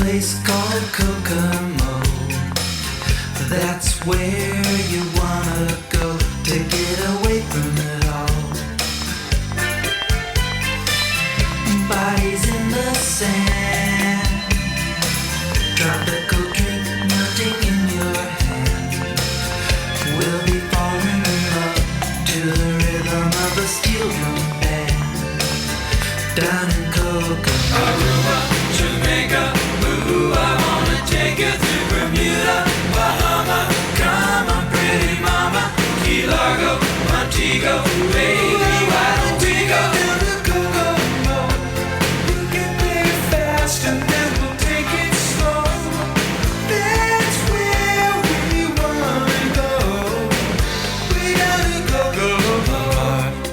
place called Kokomo. That's where you wanna go to get away from it all. Bodies in the sand, tropical drink melting in your hand. We'll be falling in love to the rhythm of a steel drum band. Down in Kokomo, Aruba, Jamaica, ooh, I wanna take you to Bermuda, Bahama. Come on, pretty mama, Key Largo, Montego, baby, why don't we go down to Kokomo? We can play it fast and then we'll take it slow. That's where we wanna go. We gotta go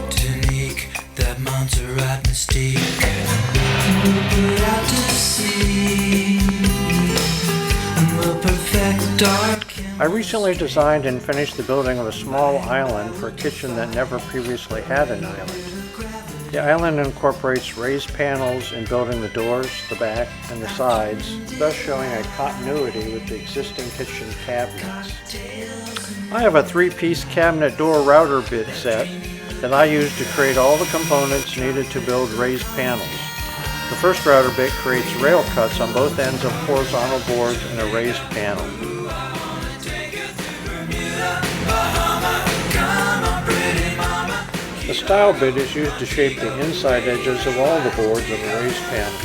Martinique, that Montserrat mystique. We'll put out to sea and we'll perfect our. I recently designed and finished the building of a small island for a kitchen that never previously had an island. The island incorporates raised panels in building the doors, the back, and the sides, thus showing a continuity with the existing kitchen cabinets. I have a 3-piece cabinet door router bit set that I use to create all the components needed to build raised panels. The first router bit creates rail cuts on both ends of horizontal boards in a raised panel. The style bit is used to shape the inside edges of all the boards of a raised panel.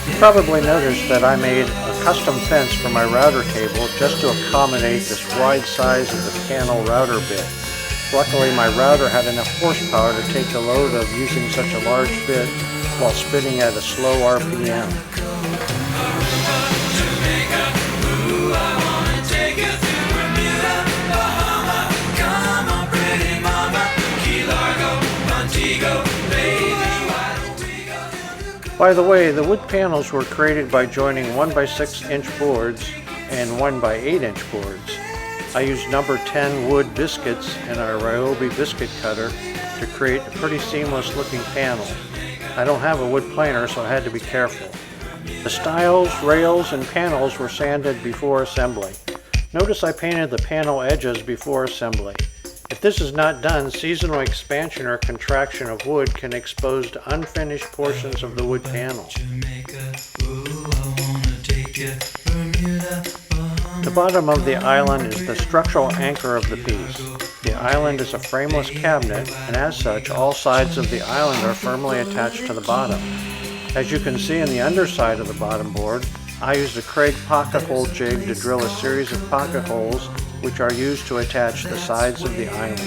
You probably noticed that I made a custom fence for my router table just to accommodate this wide size of the panel router bit. Luckily, my router had enough horsepower to take the load of using such a large bit while spinning at a slow RPM. By the way, the wood panels were created by joining 1x6-inch boards and 1x8-inch boards. I used number 10 wood biscuits and a Ryobi biscuit cutter to create a pretty seamless looking panel. I don't have a wood planer, so I had to be careful. The stiles, rails, and panels were sanded before assembly. Notice I painted the panel edges before assembly. If this is not done, seasonal expansion or contraction of wood can expose to unfinished portions of the wood panel. The bottom of the island is the structural anchor of the piece. The island is a frameless cabinet, and as such, all sides of the island are firmly attached to the bottom. As you can see in the underside of the bottom board, I used a Craig pocket hole jig to drill a series of pocket holes which are used to attach the sides of the island.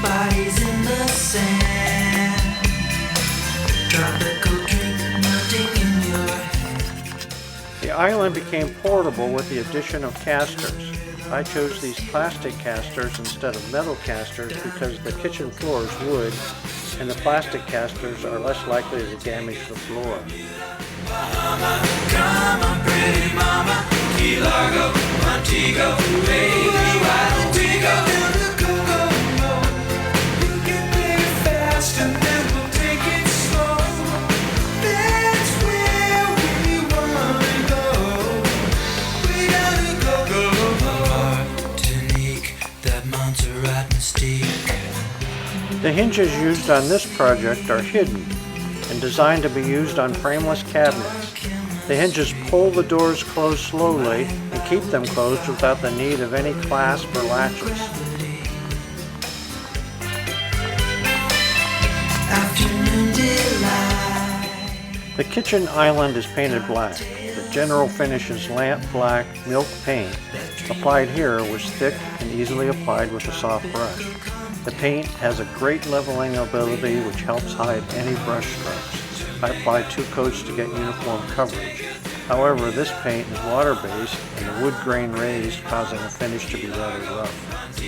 Bodies in the sand, tropical drink melting in your hand. The island became portable with the addition of casters. I chose these plastic casters instead of metal casters because the kitchen floor is wood and the plastic casters are less likely to damage the floor. Bahama, come on, pretty mama, Key Largo, Montego, baby, why don't we go down to Kokomo? We can play it fast and then we'll take it slow. That's where we wanna go. We gotta go Martinique, that Montserrat mystique. The hinges used on this project are hidden and designed to be used on frameless cabinets. The hinges pull the doors closed slowly and keep them closed without the need of any clasp or latches. The kitchen island is painted black. The general finish is lamp black milk paint. applied here was thick and easily applied with a soft brush. The paint has a great leveling ability which helps hide any brush strokes. I applied 2 coats to get uniform coverage. However, this paint is water-based and the wood grain raised, causing the finish to be rather rough.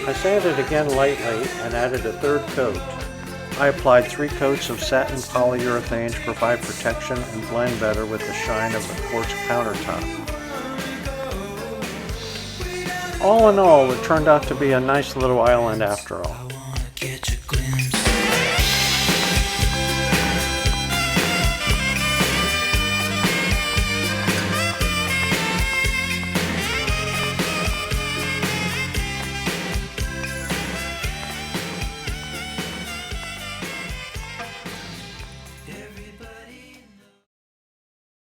I sanded again lightly and added a 3rd coat. I applied 3 coats of satin polyurethane to provide protection and blend better with the shine of the quartz countertop. All in all, it turned out to be a nice little island after all.